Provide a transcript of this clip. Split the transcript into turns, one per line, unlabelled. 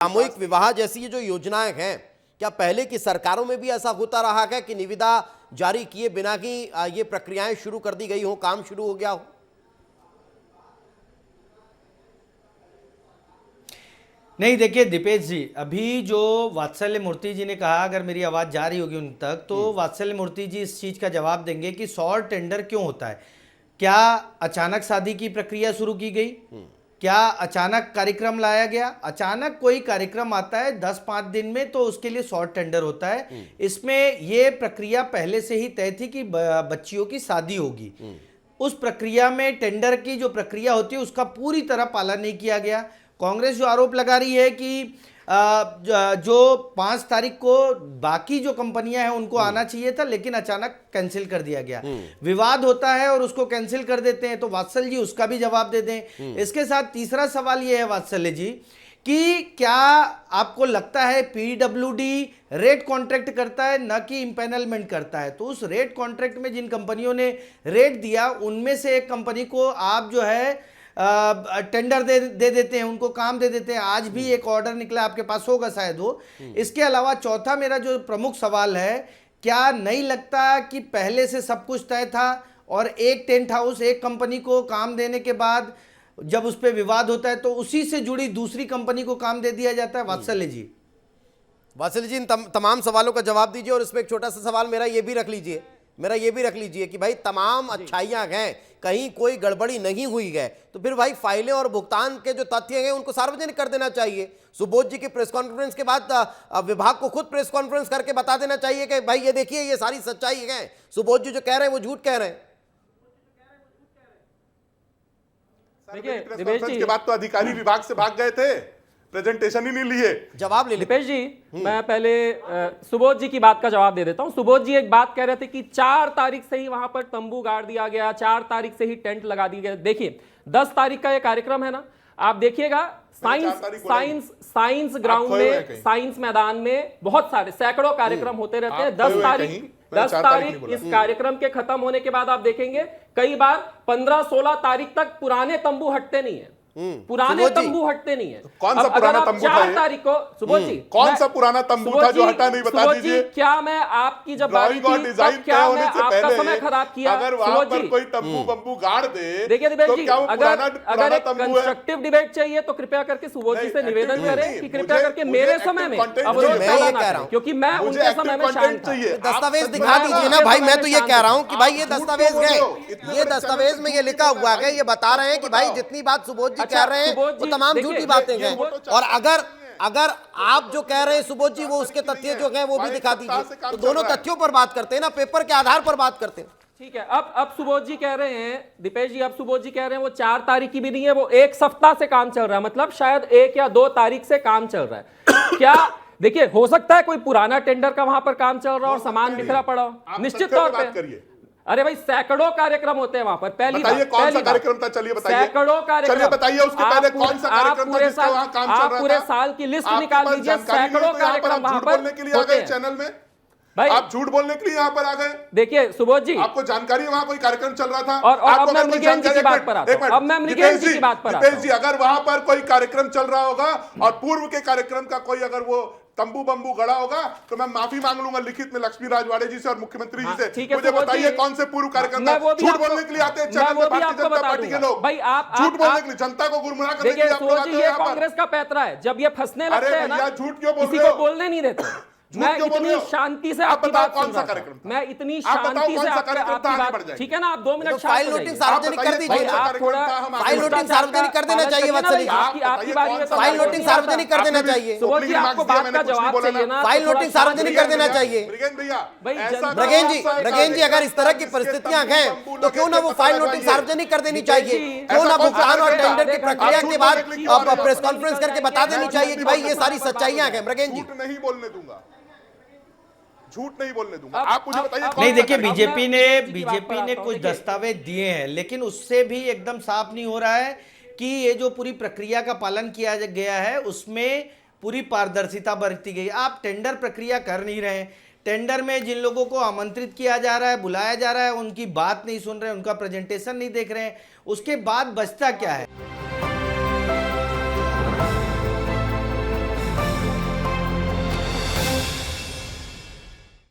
सामूहिक विवाह जैसी ये जो योजनाएं हैं, क्या पहले की सरकारों में भी ऐसा होता रहा है कि निविदा जारी किए बिना ही ये प्रक्रियाएं शुरू कर दी गई हो, काम शुरू हो गया हो?
नहीं, देखिए दीपेश जी, अभी जो वात्सल्य मूर्ति जी ने कहा, अगर मेरी आवाज जा रही होगी उन तक, तो वात्सल्य मूर्ति जी इस चीज का जवाब देंगे कि शॉर्ट टेंडर क्यों होता है। क्या अचानक शादी की प्रक्रिया शुरू की गई? क्या अचानक कार्यक्रम लाया गया? अचानक कोई कार्यक्रम आता है 10-5 दिन में, तो उसके लिए शॉर्ट टेंडर होता है। इसमें ये प्रक्रिया पहले से ही तय थी कि बच्चियों की शादी होगी। उस प्रक्रिया में टेंडर की जो प्रक्रिया होती है उसका पूरी तरह पालन नहीं किया गया। कांग्रेस जो आरोप लगा रही है कि जो 5 तारीख को बाकी जो कंपनियां हैं उनको आना चाहिए था, लेकिन अचानक कैंसिल कर दिया गया। विवाद होता है और उसको कैंसिल कर देते हैं, तो वात्सल्य जी उसका भी जवाब दे दें। इसके साथ तीसरा सवाल ये है वात्सल्य जी कि क्या आपको लगता है पीडब्ल्यूडी रेट कॉन्ट्रैक्ट करता है, न कि इंपैनलमेंट करता है? तो उस रेट कॉन्ट्रैक्ट में जिन कंपनियों ने रेट दिया उनमें से एक कंपनी को आप जो है टेंडर दे देते हैं, उनको काम दे देते हैं। आज भी एक ऑर्डर निकला, आपके पास होगा शायद वो। इसके अलावा चौथा मेरा जो प्रमुख सवाल है, क्या नहीं लगता कि पहले से सब कुछ तय था और एक टेंट हाउस एक कंपनी को काम देने के बाद जब उस पर विवाद होता है तो उसी से जुड़ी दूसरी कंपनी को काम दे दिया जाता है? वात्सल्य जी,
वात्सल्य जी, इन तमाम सवालों का जवाब दीजिए और इसमें एक छोटा सा सवाल मेरा ये भी रख लीजिए कि भाई तमाम अच्छाइयां हैं, कहीं कोई गड़बड़ी नहीं हुई है, तो फिर भाई फाइलें और भुगतान के जो तथ्य हैं उनको सार्वजनिक कर देना चाहिए। सुबोध जी की प्रेस कॉन्फ्रेंस के बाद विभाग को खुद प्रेस कॉन्फ्रेंस करके बता देना चाहिए कि भाई ये देखिए ये सारी सच्चाई है, सुबोध जी जो कह रहे हैं वो झूठ कह रहे हैं।
देखिए दिपेश जी, के बाद तो अधिकारी विभाग से भाग गए थे, प्रेजेंटेशन ही नहीं लिए।
जवाब ले
दिपेश जी, मैं पहले सुबोध जी की बात का जवाब दे देता हूं। सुबोध जी एक बात कह रहे थे कि 4 तारीख से ही वहां पर तंबू गाड़ दिया गया, 4 तारीख से ही टेंट लगा दिया गया। देखिए 10 तारीख का ये कार्यक्रम है ना, आप देखिएगा साइंस ग्राउंड में, साइंस मैदान में बहुत सारे सैकड़ों कार्यक्रम होते रहते हैं। 10 तारीख इस कार्यक्रम के खत्म होने के बाद आप देखेंगे कई बार 15-16 तारीख तक पुराने तंबू हटते नहीं है, पुराने तंबू हटते नहीं है।
कौन सा पुराना तंबू था?
4 तारीख को सुबोध जी,
कौन सा पुराना तंबू था जो हटा नहीं, बता दीजिए।
क्या मैं आपकी जब बारी थी तब क्या मैं आपका समय खराब किया?
अगर वहां पर कोई तंबू बंबू गाड़ दे,
देखिए दिपेश जी, अगर एक
तंबू है?
कंस्ट्रक्टिव डिबेट चाहिए तो कृपया करके सुबोध जी से निवेदन करें कि कृपया करके मेरे समय में अवरोध डाला ना करें, क्योंकि मैं उनके समय में शांत था।
दस्तावेज दिखा दीजिए ना भाई, मैं तो ये कह रहा हूं कि भाई ये दस्तावेज है, ये दस्तावेज में ये लिखा हुआ है, ये बता रहे हैं कि भाई जितनी बात सुबोध जी कह रहे हैं वो तमाम झूठी बातें हैं। और अगर आप जो कह रहे हैं सुबोध जी वो उसके तथ्य जो हैं वो भी दिखा दीजिए, तो दोनों तथ्यों पर बात करते हैं ना, पेपर के आधार पर बात करते हैं।
ठीक है, अब सुबोध जी कह रहे हैं, दीपेश जी, अब सुबोध जी कह रहे हैं वो 4 तारीख की भी नहीं है, वो 1 सप्ताह से काम चल रहा है, मतलब शायद 1 या 2 तारीख से काम चल रहा है। क्या देखिए, हो सकता है कोई पुराना टेंडर का वहां पर काम चल रहा हो और सामान बिखरा पड़ा हो, निश्चित तौर पर। अरे भाई सैकड़ों कार्यक्रम होते हैं वहां पर। पहली बात,
कौन सा कार्यक्रम था? चलिए बताइए।
सैकड़ों कार्यक्रम,
चलिए बताइए, उसके पहले कौन सा कार्यक्रम था जिसका वहां काम चल रहा था?
आप पूरे साल की लिस्ट निकाल लीजिए, सैकड़ों कार्यक्रम वहां पर
बोलने के लिए आ गए चैनल में
भाई,
आप झूठ बोलने के लिए यहाँ पर आ गए।
देखिए सुबोध जी,
आपको जानकारी है वहां कोई कार्यक्रम चल रहा था?
और अब मैं मृगेन जी की बात पर आता हूं, अब मैं मृगेन जी की बात पर आता हूं।
अगर वहां पर कोई कार्यक्रम चल रहा होगा और पूर्व के कार्यक्रम का कोई अगर वो तंबू बंबू गड़ा होगा तो मैं माफी मांग लूंगा लिखित में लक्ष्मी राजवाड़े जी से और मुख्यमंत्री जी से। मुझे बताइए कौन से पूर्व कार्यक्रम था? झूठ बोलने के लिए आते हैं चैनल में भारतीय जनता पार्टी के लोग,
भाई आप
झूठ बोलने के लिए, जनता को गुमराह करने के लिए आप लोग आते हैं।
ये कांग्रेस का पैतरा है, जब ये फंसने लगते हैं ना,
झूठ क्यों बोल
किसी
रहे हो?
को बोलने नहीं देते। मैं इतनी शांति से आपकी बात सुन रहा था, मैं इतनी शांति से आपकी बात, ठीक है ना, आप 2 मिनट
फाइल नोटिंग सार्वजनिक कर दीजिए, आप थोड़ा फाइल नोटिंग सार्वजनिक कर देना चाहिए। वात्सल्य जी,
आपकी बारी में
फाइल नोटिंग सार्वजनिक कर देना चाहिए।
सुबोध जी, आपको बात का जवाब चाहिए ना,
फाइल नोटिंग सार्वजनिक कर देना चाहिए। ब्रगेन जी, अगर इस तरह की परिस्थितियां हैं तो क्यों ना वो फाइल नोटिंग सार्वजनिक कर देनी चाहिए, क्यों ना भुगतान और टेंडर की प्रक्रिया के बाद प्रेस कॉन्फ्रेंस करके बता देनी चाहिए कि भाई ये सारी सच्चाइयां हैं। ब्रगेन जी,
नहीं बोलने दूंगा, झूठ नहीं बोलने दूंगा। आप मुझे बताइए।
नहीं देखिए, बीजेपी ने कुछ दस्तावेज दिए हैं, लेकिन उससे भी एकदम साफ नहीं हो रहा है कि ये जो पूरी प्रक्रिया का पालन किया गया है उसमें पूरी पारदर्शिता बरती गई। आप टेंडर प्रक्रिया कर नहीं रहे हैं, टेंडर में जिन लोगों को आमंत्रित किया जा रहा है, बुलाया जा रहा है, उनकी बात नहीं सुन रहे, उनका प्रेजेंटेशन नहीं देख रहे हैं, उसके बाद बचता क्या है?